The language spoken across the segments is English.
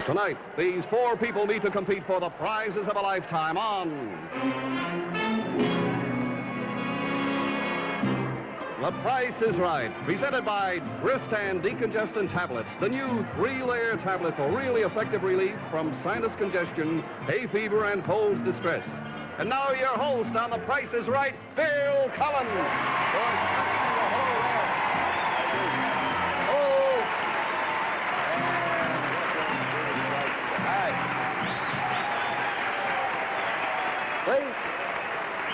Tonight, these four people meet to compete for the prizes of a lifetime on The Price is Right, presented by Dristan Decongestant Tablets, the new 3-layer tablet for really effective relief from sinus congestion, hay fever, and cold distress. And now your host on The Price is Right, Bill Cullen. Please.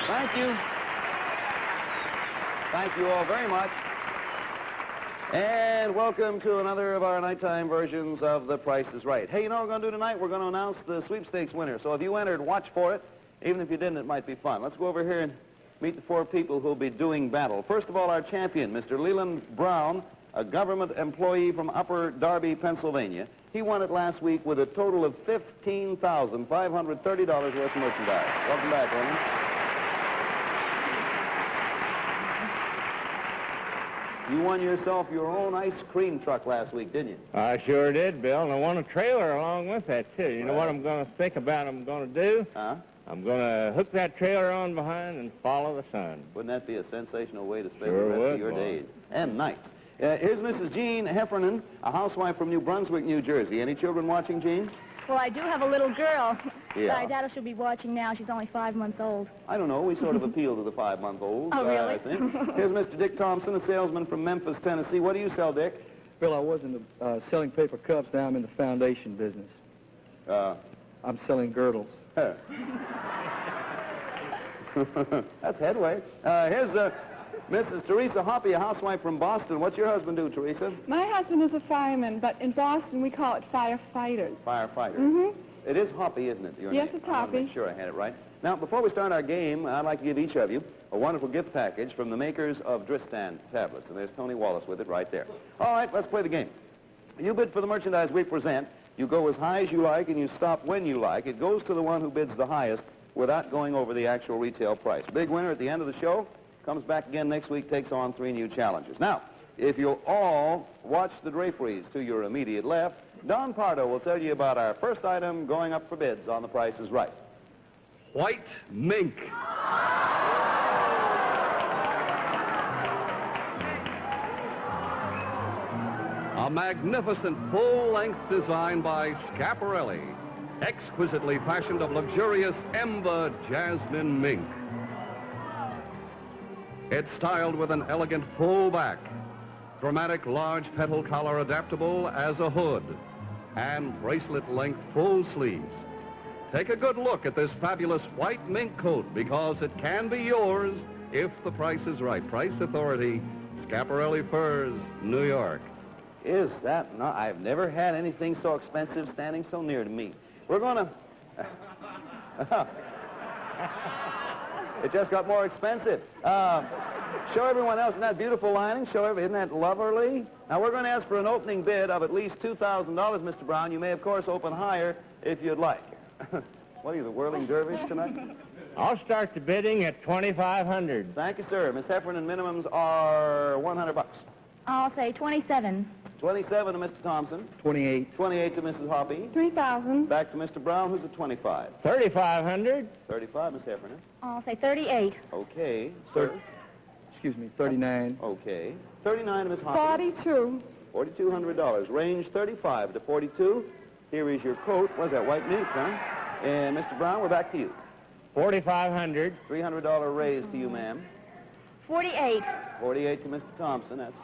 Thank you. Thank you all very much. And welcome to another of our nighttime versions of The Price is Right. Hey, you know what we're going to do tonight? We're going to announce the sweepstakes winner. So if you entered, watch for it. Even if you didn't, it might be fun. Let's go over here and meet the four people who'll be doing battle. First of all, our champion, Mr. Leland Brown, a government employee from Upper Darby, Pennsylvania. He won it last week with a total of $15,530 worth of merchandise. Welcome back, Leland. You won yourself your own ice cream truck last week, didn't you? I sure did, Bill, and I won a trailer along with that, too. You know what I'm going to think about I'm going to do? Huh? I'm going to hook that trailer on behind and follow the sun. Wouldn't that be a sensational way to spend Sure the rest would, of your boy. days and nights? Here's Mrs. Jean Heffernan, a housewife from New Brunswick, New Jersey. Any children watching, Jean? Well, I do have a little girl. Yeah. I doubt if she'll be watching now. She's only 5 months old. I don't know. We sort of appeal to the 5-month-olds, Oh, really? I think. Here's Mr. Dick Thompson, a salesman from Memphis, Tennessee. What do you sell, Dick? Bill, I wasn't selling paper cups. Now I'm in the foundation business. I'm selling girdles. That's headway. Here's Mrs. Teresa Hoppy, a housewife from Boston. What's your husband do, Teresa? My husband is a fireman, but in Boston we call it firefighters. Firefighter. Mm-hmm. It is Hoppy, isn't it? Your Yes, name? it's I want to Hoppy. make sure I had it right. Now, before we start our game, I'd like to give each of you a wonderful gift package from the makers of Dristan tablets. And there's Tony Wallace with it right there. All right, let's play the game. You bid for the merchandise we present. You go as high as you like, and you stop when you like. It goes to the one who bids the highest without going over the actual retail price. Big winner at the end of the show comes back again next week, takes on 3 new challenges. Now, if you'll all watch the draperies to your immediate left, Don Pardo will tell you about our first item going up for bids on The Price is Right. White mink. A magnificent full-length design by Schiaparelli, exquisitely fashioned of luxurious Emba jasmine mink. It's styled with an elegant full back, dramatic large petal collar adaptable as a hood, and bracelet-length full sleeves. Take a good look at this fabulous white mink coat, because it can be yours if the price is right. Price Authority, Schiaparelli Furs, New York. Is that not? I've never had anything so expensive standing so near to me. We're going to... It just got more expensive. Show everyone else, isn't that beautiful lining? Isn't that lovely? Now, we're going to ask for an opening bid of at least $2,000, Mr. Brown. You may, of course, open higher if you'd like. What are you, the whirling dervish tonight? I'll start the bidding at $2,500. Thank you, sir. Miss Heffernan, minimums are $100. I'll say 27. 27 to Mr. Thompson. 28. 28 to Mrs. Hoppy. 3,000. Back to Mr. Brown, who's at 25. $3,500. 35, Miss Heffernan. I'll say 38. Okay, sir. Excuse me, 39. Okay. 39 to Miss Hoppy. 42. $4,200. Range 35 to 42. Here is your coat. What's that, white mink, huh? And Mr. Brown, we're back to you. $4,500. $300 raise to you, ma'am. 48. 48 to Mr. Thompson. That's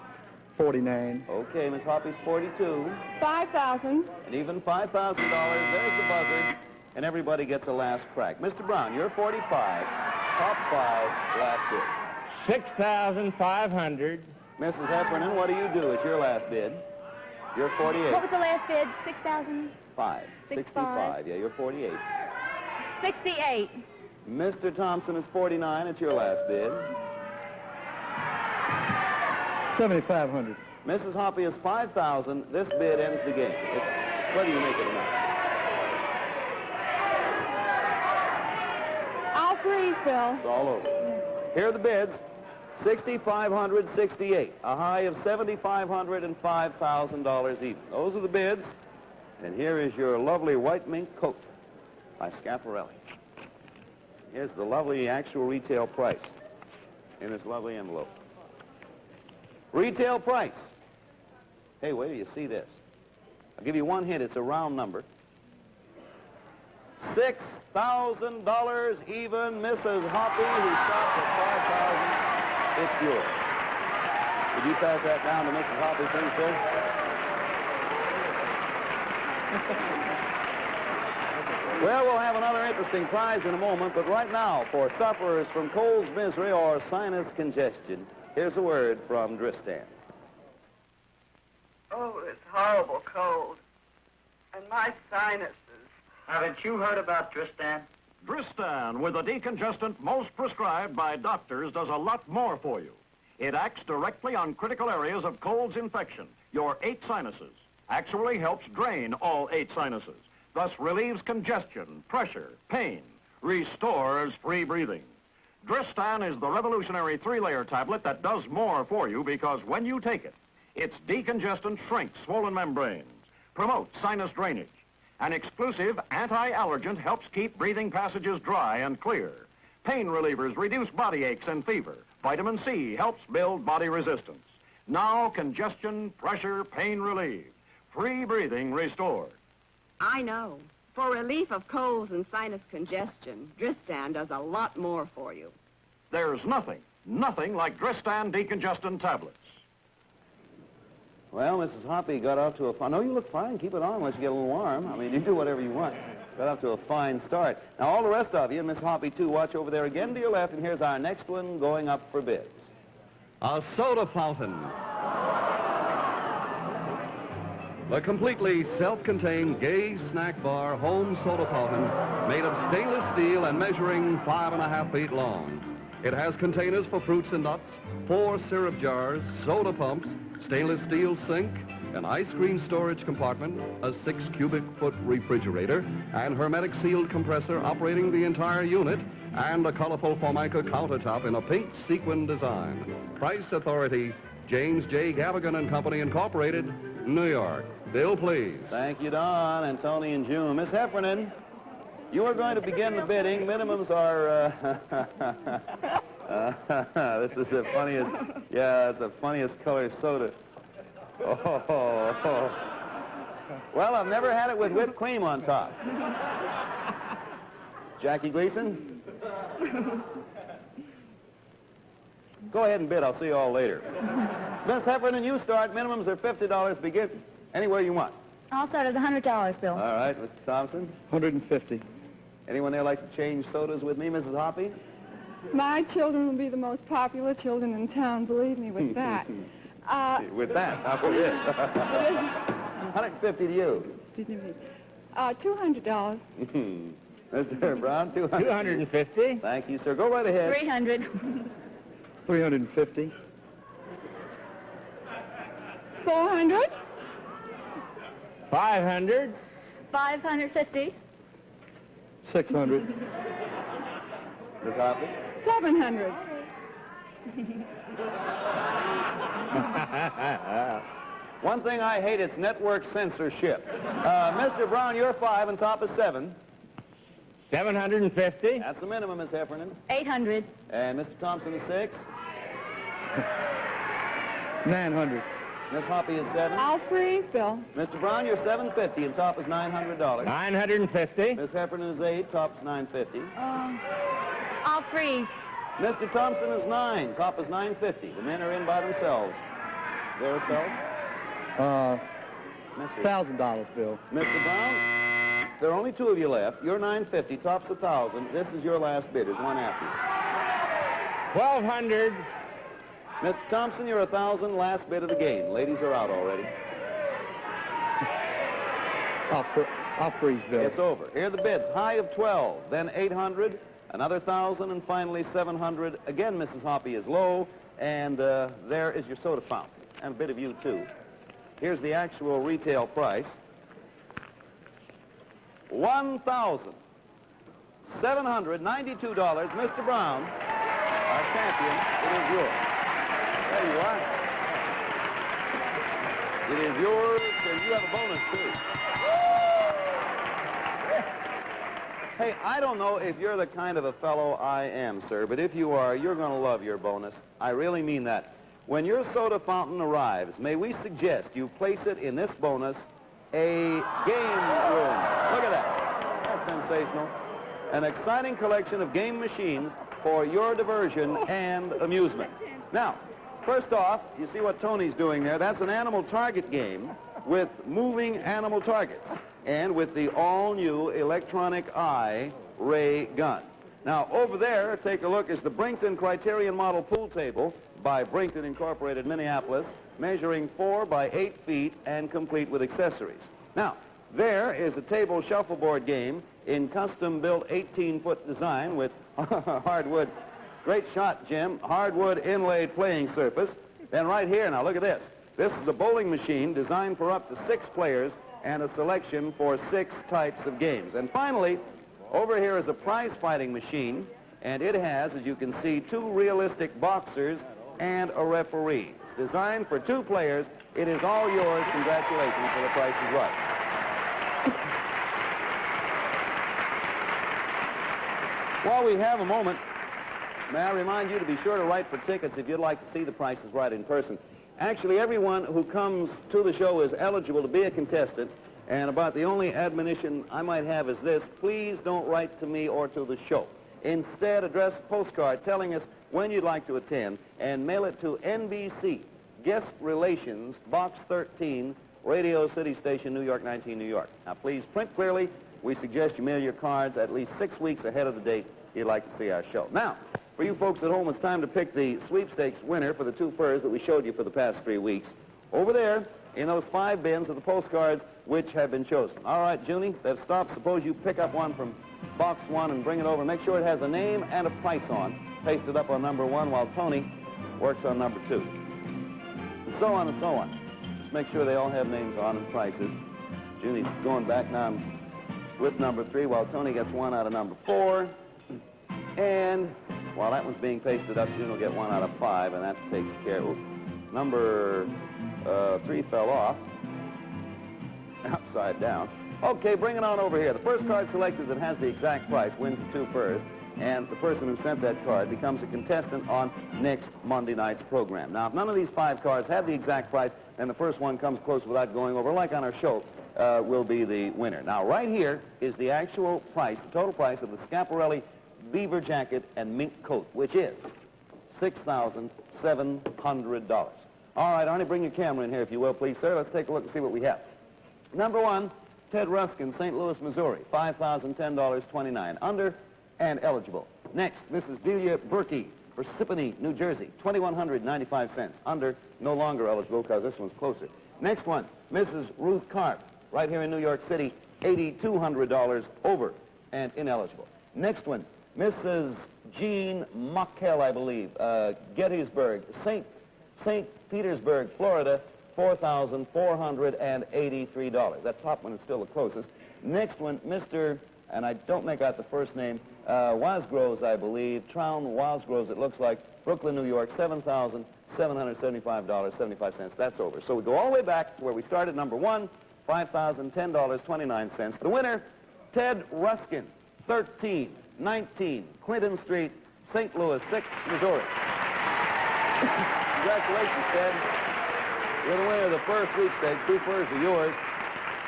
49. okay. Miss Hoppy's 42. 5,000. And even $5,000. There's the buzzer. And everybody gets a last crack. Mr. Brown, you're 45. Top 5, last bid. $6,500. Mrs. Heffernan, what do you do? It's your last bid. You're 48. What was the last bid? 6,000? 5. 65. 65. Yeah, you're 48. 68. Mr. Thompson is 49. It's your last bid. 7,500. Mrs. Hoppy is 5,000. This bid ends the game. What do you make it tonight? I'll freeze, Bill. It's all over. Here are the bids. 6,500, 68. A high of $7,500 and $5,000 even. Those are the bids. And here is your lovely white mink coat by Schiaparelli. Here's the lovely actual retail price in this lovely envelope. Retail price. Hey, wait till you see this. I'll give you one hint. It's a round number. $6,000 even, Mrs. Hoppy, who stopped at $5,000. It's yours. Would you pass that down to Mrs. Hoppy, please, sir? Well, we'll have another interesting prize in a moment, but right now, for sufferers from cold's misery or sinus congestion, here's a word from Dristan. Oh, this horrible cold. And my sinuses. Haven't you heard about Tristan? Dristan, with a decongestant most prescribed by doctors, does a lot more for you. It acts directly on critical areas of cold's infection, your 8 sinuses. Actually helps drain all 8 sinuses, thus relieves congestion, pressure, pain, restores free breathing. Dristan is the revolutionary 3-layer tablet that does more for you because when you take it, its decongestant shrinks swollen membranes, promotes sinus drainage. An exclusive anti-allergent helps keep breathing passages dry and clear. Pain relievers reduce body aches and fever. Vitamin C helps build body resistance. Now congestion, pressure, pain relieved. Free breathing restored. I know. For relief of colds and sinus congestion, Dristan does a lot more for you. There's nothing like Dristan decongestant tablets. Well, Mrs. Hoppy got off to a fine... No, you look fine. Keep it on unless you get a little warm. I mean, you do whatever you want. Got off to a fine start. Now, all the rest of you, Miss Hoppy, too, watch over there again to your left, and here's our next one going up for bids. A soda fountain. The completely self-contained gay snack bar home soda fountain made of stainless steel and measuring 5.5 feet long. It has containers for fruits and nuts, 4 syrup jars, soda pumps, stainless steel sink, an ice cream storage compartment, a 6 cubic foot refrigerator, and hermetic sealed compressor operating the entire unit, and a colorful Formica countertop in a pink sequin design. Price authority, James J. Gavigan and Company Incorporated, New York. Bill, please. Thank you, Don, and Tony, and June. Miss Heffernan, you are going to begin the bidding. Minimums are... this is the funniest... Yeah, it's the funniest colored soda. Oh. Well, I've never had it with whipped cream on top. Jackie Gleason? Go ahead and bid. I'll see you all later. Miss Heffernan, you start. Minimums are $50. Begin anywhere you want. I'll start at $100, Bill. All right, Mr. Thompson. 150. Anyone there like to change sodas with me, Mrs. Hoppy? My children will be the most popular children in town, believe me, with that. With that, how about it? 150 to you. $200. Mr. Brown, 200. 250. Thank you, sir. Go right ahead. 300. 350. 400. 500. 550. 600. Miss Hoppy? 700. One thing I hate, it's network censorship. Mr. Brown, you're 5 and top is 7. 750. That's the minimum, Miss Heffernan. 800. And Mr. Thompson is 6. 900. Miss Hoppy is 7. I'll freeze, Bill. Mr. Brown, you're 750 and top is $900. 950. Miss Heffernan is 8, top is 950. I'll freeze. Mr. Thompson is 9, top is 950. The men are in by themselves. There, self? $1,000, Bill. Mr. Brown, there are only 2 of you left. You're 950, top's 1,000. This is your last bid. There's one after you. 1,200. Mr. Thompson, you're 1,000, last bid of the game. Ladies are out already. I'll freeze, Bill. It's over. Here are the bids. High of 12, then 800, another 1,000, and finally 700. Again, Mrs. Hoppy is low, and there is your soda fountain, and a bit of you, too. Here's the actual retail price. $1,792. Mr. Brown, our champion, it is yours. There you are. It is yours, and you have a bonus, too. Hey, I don't know if you're the kind of a fellow I am, sir, but if you are, you're going to love your bonus. I really mean that. When your soda fountain arrives, may we suggest you place it in this bonus, a game room. Look at that. That's sensational. An exciting collection of game machines for your diversion and amusement. Now, first off, you see what Tony's doing there. That's an animal target game with moving animal targets and with the all-new electronic eye ray gun. Now, over there, take a look, is the Brinkton Criterion Model Pool Table by Brinkton Incorporated, Minneapolis, measuring 4 by 8 feet and complete with accessories. Now, there is a table shuffleboard game in custom-built 18-foot design with hardwood. Great shot, Jim. Hardwood inlaid playing surface. Then right here, now look at this. This is a bowling machine designed for up to 6 players and a selection for 6 types of games. And finally, over here is a prize-fighting machine, and it has, as you can see, 2 realistic boxers and a referee. It's designed for 2 players. It is all yours. Congratulations for The Price is Right. While we have a moment, may I remind you to be sure to write for tickets if you'd like to see The Price is Right in person. Actually, everyone who comes to the show is eligible to be a contestant, and about the only admonition I might have is this: please don't write to me or to the show. Instead, address a postcard telling us when you'd like to attend and mail it to NBC, Guest Relations, Box 13, Radio City Station, New York, 19, New York. Now, please print clearly. We suggest you mail your cards at least 6 weeks ahead of the date you'd like to see our show. Now, for you folks at home, it's time to pick the sweepstakes winner for the 2 furs that we showed you for the past 3 weeks. Over there, in those 5 bins are the postcards which have been chosen. All right, Junie, they've stopped. Suppose you pick up one from box 1 and bring it over. Make sure it has a name and a price on. Paste it up on number 1 while Tony works on number 2. And so on and so on. Just make sure they all have names on and prices. Junie's going back now with number 3 while Tony gets 1 out of number 4. And while that one's being pasted up, June will get 1 out of 5, and that takes care of... Number 3 fell off. Upside down. Okay, bring it on over here. The first card selected that has the exact price wins the 2 furs, and the person who sent that card becomes a contestant on next Monday night's program. Now, if none of these 5 cards have the exact price, then the first one comes close without going over, like on our show, will be the winner. Now, right here is the actual price, the total price of the Schiaparelli beaver jacket and mink coat, which is $6,700. All right, Arnie, bring your camera in here, if you will, please, sir. Let's take a look and see what we have. Number 1, Ted Ruskin, St. Louis, Missouri, $5,010.29, under and eligible. Next, Mrs. Delia Berkey, Parsippany, New Jersey, $2,195, under, no longer eligible because this one's closer. Next one, Mrs. Ruth Karp, right here in New York City, $8,200 over and ineligible. Next one, Mrs. Jean Mockel, I believe, Gettysburg, St. Petersburg, Florida, $4,483. That top one is still the closest. Next one, Mr., and I don't make out the first name, Wasgroves, I believe, Trown Wasgroves, it looks like, Brooklyn, New York, $7,775.75. That's over. So we go all the way back to where we started, number 1, $5,010.29. The winner, Ted Ruskin, 1319 Clinton Street, St. Louis, 6, Missouri. Congratulations, Ted. You're the winner of the first sweepstakes. 2 furs are yours.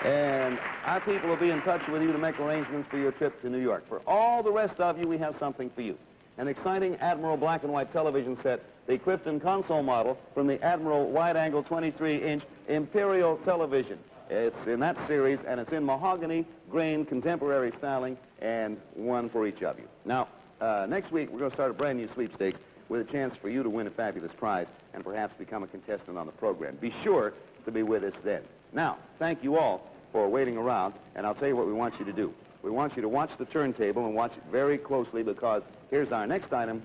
And our people will be in touch with you to make arrangements for your trip to New York. For all the rest of you, we have something for you. An exciting Admiral black and white television set, the Clifton console model from the Admiral wide-angle 23-inch Imperial television. It's in that series, and it's in mahogany, grain, contemporary styling, and one for each of you. Now, next week, we're going to start a brand new sweepstakes with a chance for you to win a fabulous prize and perhaps become a contestant on the program. Be sure to be with us then. Now, thank you all for waiting around, and I'll tell you what we want you to do. We want you to watch the turntable and watch it very closely, because here's our next item